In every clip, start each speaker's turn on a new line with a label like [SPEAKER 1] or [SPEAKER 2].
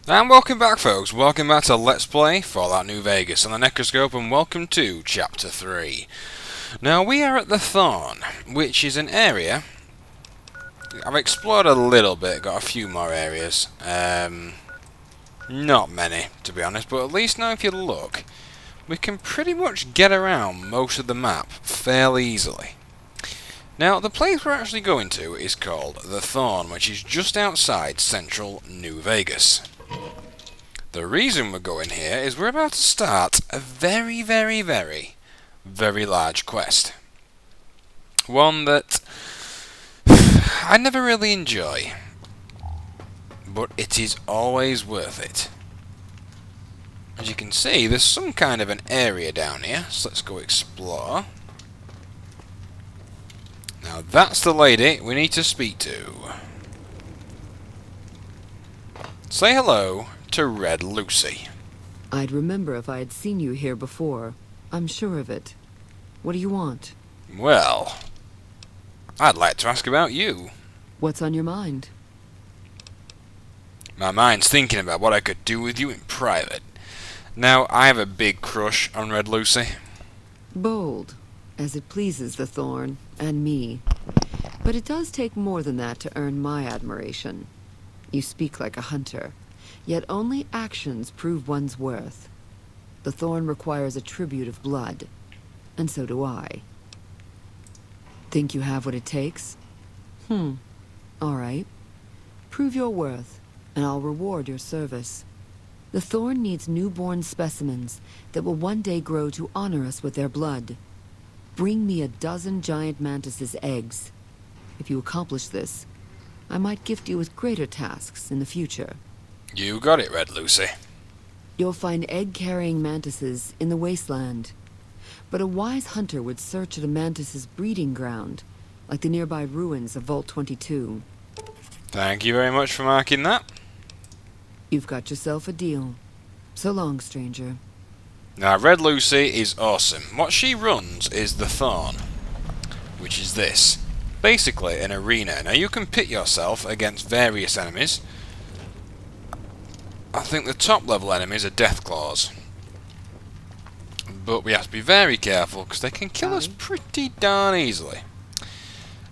[SPEAKER 1] And welcome back, folks. Welcome back to Let's Play Fallout New Vegas on the Necroscope, and welcome to Chapter 3. Now, we are at the Thorn, which is an area I've explored a little bit, got a few more areas. Not many, to be honest, but at least now if you look, we can pretty much get around most of the map fairly easily. Now, the place we're actually going to is called the Thorn, which is just outside central New Vegas. The reason we're going here is we're about to start a very large quest. One that I never really enjoy, but it is always worth it. As you can see, there's some kind of an area down here, so let's go explore. Now that's the lady we need to speak to. Say hello to Red Lucy.
[SPEAKER 2] I'd remember if I had seen you here before. I'm sure of it. What do you want?
[SPEAKER 1] Well, I'd like to ask about you.
[SPEAKER 2] What's on your mind?
[SPEAKER 1] My mind's thinking about what I could do with you in private. Now, I have a big crush on Red Lucy.
[SPEAKER 2] Bold, as it pleases the Thorn, and me. But it does take more than that to earn my admiration. You speak like a hunter, yet only actions prove one's worth. The Thorn requires a tribute of blood, and so do I. Think you have what it takes? All right. Prove your worth, and I'll reward your service. The Thorn needs newborn specimens that will one day grow to honor us with their blood. Bring me 12 giant mantises' eggs. If you accomplish this, I might gift you with greater tasks in the future.
[SPEAKER 1] You got it, Red Lucy.
[SPEAKER 2] You'll find egg-carrying mantises in the wasteland. But a wise hunter would search at a mantis's breeding ground, like the nearby ruins of Vault 22.
[SPEAKER 1] Thank you very much for marking that.
[SPEAKER 2] You've got yourself a deal. So long, stranger.
[SPEAKER 1] Now, Red Lucy is awesome. What she runs is the Thorn, which is this. Basically, an arena. Now, you can pit yourself against various enemies. I think the top level enemies are Deathclaws. But we have to be very careful, because they can kill us pretty darn easily.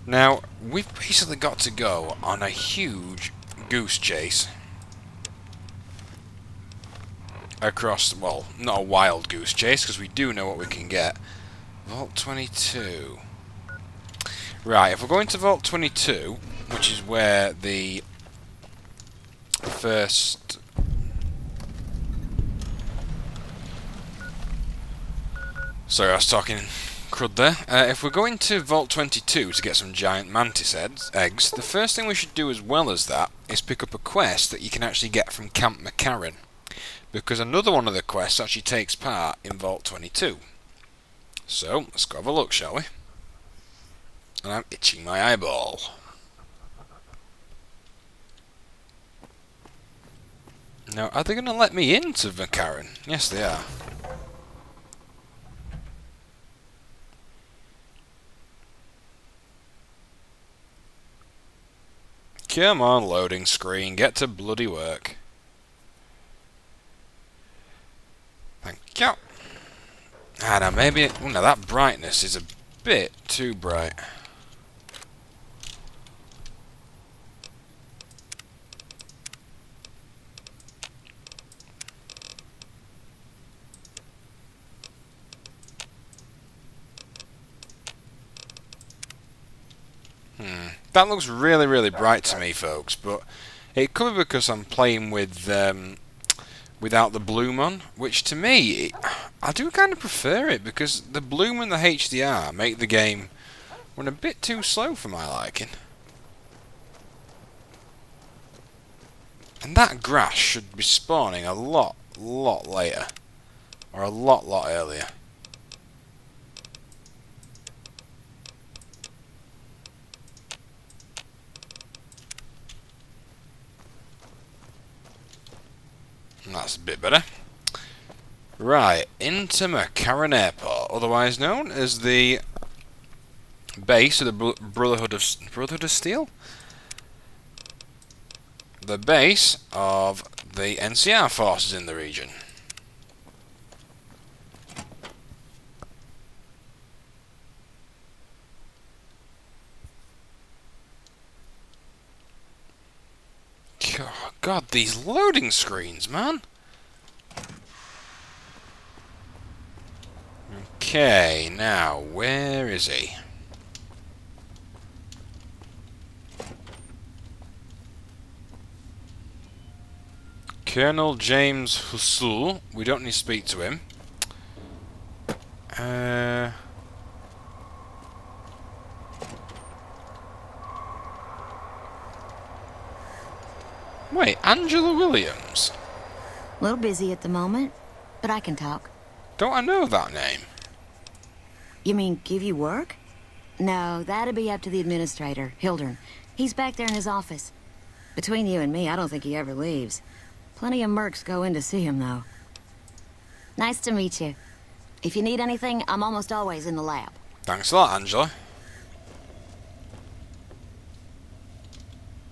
[SPEAKER 1] Now, we've basically got to go on a huge goose chase across, well, not a wild goose chase, because we do know what we can get. Vault 22. Right, if we're going to Vault 22, which is where the first... Sorry, I was talking crud there. If we're going to Vault 22 to get some giant mantis eggs, the first thing we should do as well as that is pick up a quest that you can actually get from Camp McCarran. Because another one of the quests actually takes part in Vault 22. So, let's go have a look, shall we? And I'm itching my eyeball. Now, are they going to let me into McCarran? Yes, they are. Come on, loading screen, get to bloody work. Thank you. Ah, now maybe... Oh, now that brightness is a bit too bright. That looks really bright to me, folks, but it could be because I'm playing with without the bloom on, which to me, I do kind of prefer it, because the bloom and the HDR make the game run a bit too slow for my liking. And that grass should be spawning a lot later, or a lot earlier. That's a bit better. Right, into McCarran Airport, otherwise known as the base of the Brotherhood of Steel? The base of the NCR forces in the region. God, these loading screens, man. Okay, now, where is he? Colonel James Husul. We don't need to speak to him. Wait, Angela Williams?
[SPEAKER 3] A little busy at the moment, but I can talk.
[SPEAKER 1] Don't I know that name?
[SPEAKER 3] You mean give you work? No, that'd be up to the administrator, Hildern. He's back there in his office. Between you and me, I don't think he ever leaves. Plenty of mercs go in to see him, though. Nice to meet you. If you need anything, I'm almost always in the lab.
[SPEAKER 1] Thanks a lot, Angela.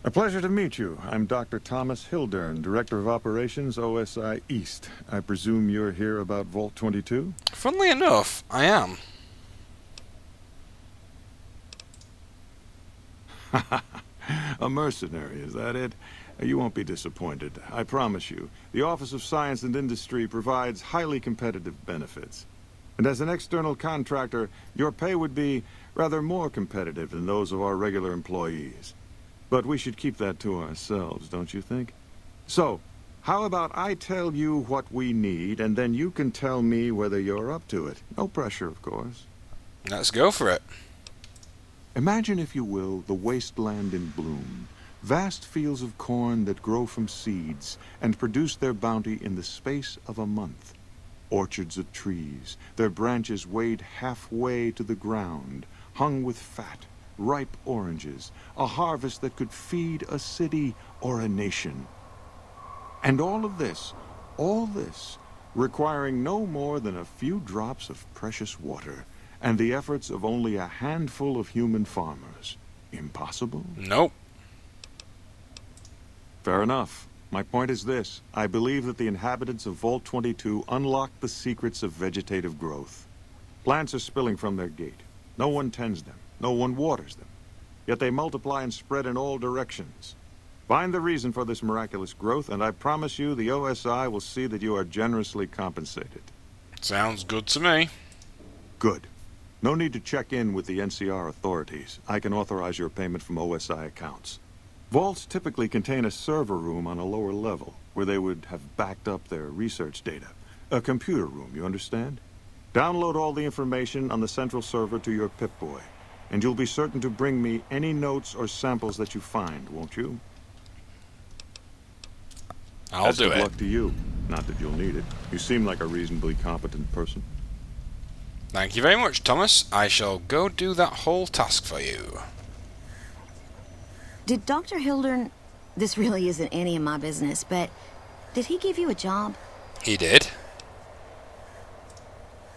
[SPEAKER 4] A pleasure to meet you. I'm Dr. Thomas Hildern, Director of Operations, OSI East. I presume you're here about Vault 22?
[SPEAKER 1] Funnily enough, I am.
[SPEAKER 4] A mercenary, is that it? You won't be disappointed, I promise you. The Office of Science and Industry provides highly competitive benefits. And as an external contractor, your pay would be rather more competitive than those of our regular employees. But we should keep that to ourselves, don't you think? So, how about I tell you what we need, and then you can tell me whether you're up to it. No pressure, of course.
[SPEAKER 1] Let's go for it.
[SPEAKER 4] Imagine, if you will, the wasteland in bloom. Vast fields of corn that grow from seeds and produce their bounty in the space of a month. Orchards of trees, their branches weighed halfway to the ground, hung with fat, ripe oranges, a harvest that could feed a city or a nation. And all this, requiring no more than a few drops of precious water, and the efforts of only a handful of human farmers. Impossible?
[SPEAKER 1] Nope.
[SPEAKER 4] Fair enough. My point is this. I believe that the inhabitants of Vault 22 unlocked the secrets of vegetative growth. Plants are spilling from their gate. No one tends them. No one waters them. Yet they multiply and spread in all directions. Find the reason for this miraculous growth, and I promise you the OSI will see that you are generously compensated.
[SPEAKER 1] Sounds good to me.
[SPEAKER 4] Good. No need to check in with the NCR authorities. I can authorize your payment from OSI accounts. Vaults typically contain a server room on a lower level, where they would have backed up their research data. A computer room, you understand? Download all the information on the central server to your Pip-Boy, and you'll be certain to bring me any notes or samples that you find, won't you?
[SPEAKER 1] I'll do it.
[SPEAKER 4] Good luck to you. Not that you'll need it. You seem like a reasonably competent person.
[SPEAKER 1] Thank you very much, Thomas. I shall go do that whole task for you.
[SPEAKER 3] Did Dr. Hildern... This really isn't any of my business, but... Did he give you a job?
[SPEAKER 1] He did.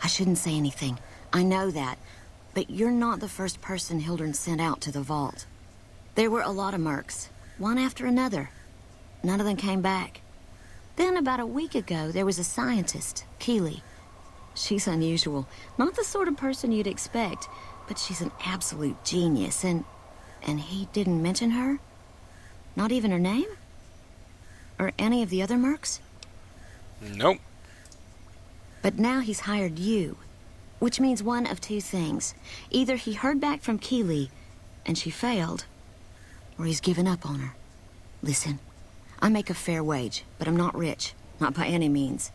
[SPEAKER 3] I shouldn't say anything. I know that. But you're not the first person Hildern sent out to the vault. There were a lot of mercs, one after another. None of them came back. Then about a week ago, there was a scientist, Keeley. She's unusual. Not the sort of person you'd expect, but she's an absolute genius, and he didn't mention her? Not even her name? Or any of the other mercs?
[SPEAKER 1] Nope.
[SPEAKER 3] But now he's hired you, which means one of two things. Either he heard back from Keeley, and she failed, or he's given up on her. Listen, I make a fair wage, but I'm not rich, not by any means.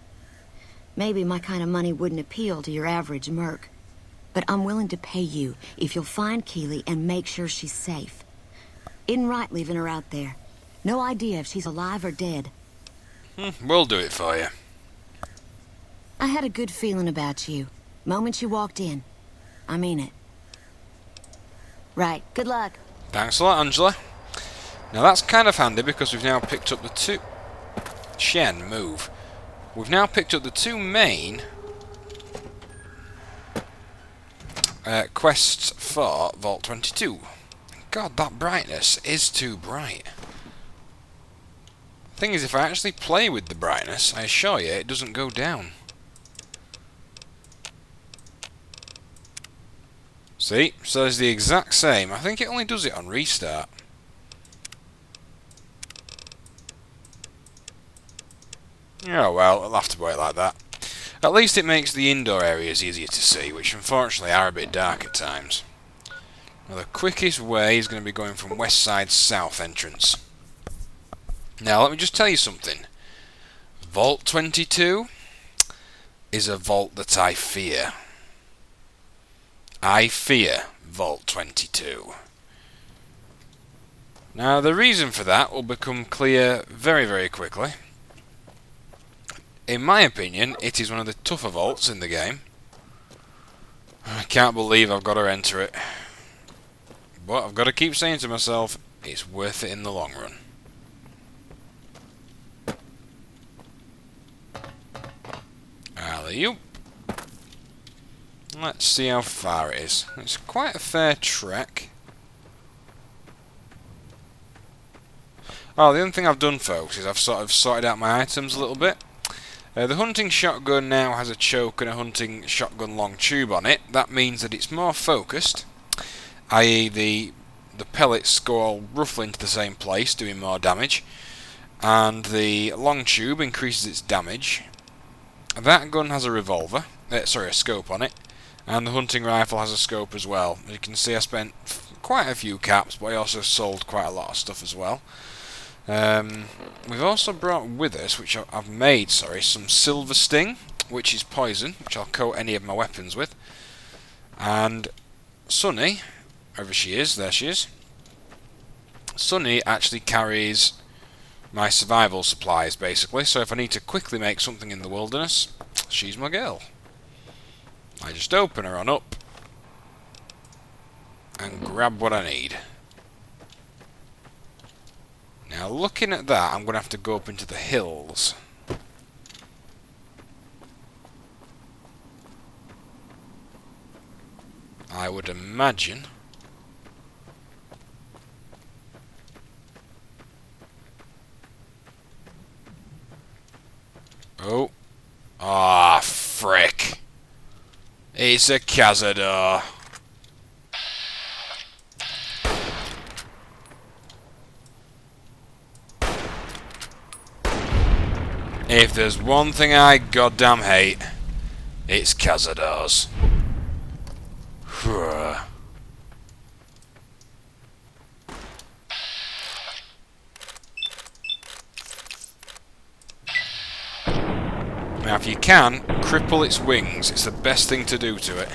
[SPEAKER 3] Maybe my kind of money wouldn't appeal to your average merc, but I'm willing to pay you if you'll find Keeley and make sure she's safe. Isn't right leaving her out there. No idea if she's alive or dead.
[SPEAKER 1] We'll do it for you.
[SPEAKER 3] I had a good feeling about you. Moment you walked in. I mean it. Right, good luck.
[SPEAKER 1] Thanks a lot, Angela. Now that's kind of handy because we've now picked up the two... Shen, move. We've now picked up the two main quests for Vault 22. God, that brightness is too bright. Thing is, if I actually play with the brightness, I assure you, it doesn't go down. See? So it's the exact same. I think it only does it on restart. Oh well, I'll have to wait like that. At least it makes the indoor areas easier to see, which unfortunately are a bit dark at times. Now the quickest way is going to be going from west side south entrance. Now let me just tell you something. Vault 22 is a vault that I fear. I fear Vault 22. Now the reason for that will become clear very, very quickly. In my opinion, it is one of the tougher vaults in the game. I can't believe I've got to enter it. But I've got to keep saying to myself, it's worth it in the long run. Alley-oop. Let's see how far it is. It's quite a fair trek. Oh, the other thing I've done, folks, is I've sort of sorted out my items a little bit. The hunting shotgun now has a choke and a hunting shotgun long tube on it. That means that it's more focused, i.e. the pellets go all roughly into the same place, doing more damage, and the long tube increases its damage. That gun has a revolver, a scope on it, and the hunting rifle has a scope as well. As you can see, I spent quite a few caps, but I also sold quite a lot of stuff as well. We've also brought with us, which I've made, some silver sting, which is poison, which I'll coat any of my weapons with. And Sunny, wherever she is, there she is. Sunny actually carries my survival supplies, basically, so if I need to quickly make something in the wilderness, she's my girl. I just open her on up and grab what I need. Now, looking at that, I'm going to have to go up into the hills. I would imagine. Oh. Ah, frick. It's a Cazador. If there's one thing I goddamn hate, it's Cazadors. Now if you can, cripple its wings. It's the best thing to do to it.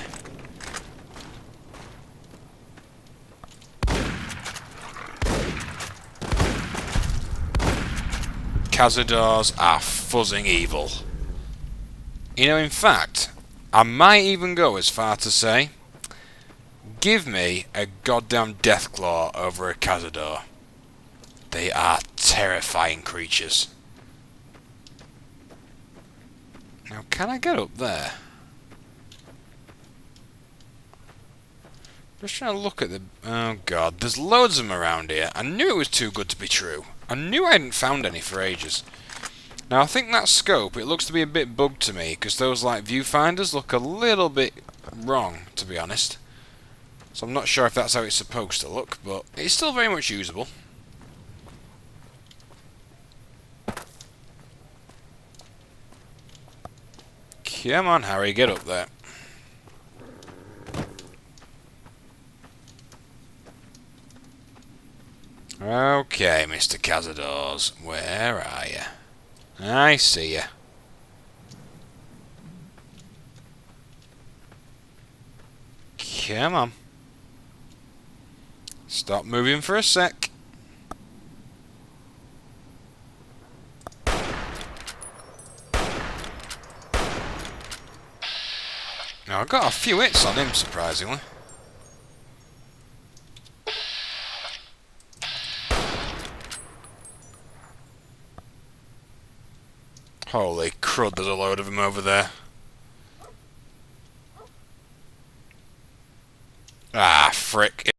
[SPEAKER 1] Cazadors are fuzzing evil. You know, in fact, I might even go as far to say, give me a goddamn Deathclaw over a Cazador. They are terrifying creatures. Now, can I get up there? Just trying to look at the... Oh god, there's loads of them around here. I knew it was too good to be true. I knew I hadn't found any for ages. Now, I think that scope, it looks to be a bit bugged to me, because those, like, viewfinders look a little bit wrong, to be honest. So I'm not sure if that's how it's supposed to look, but it's still very much usable. Come on, Harry, get up there. Okay, Mr. Cazadors, where are you? I see you. Come on. Stop moving for a sec. Now, I got a few hits on him, surprisingly. Holy crud, there's a load of them over there.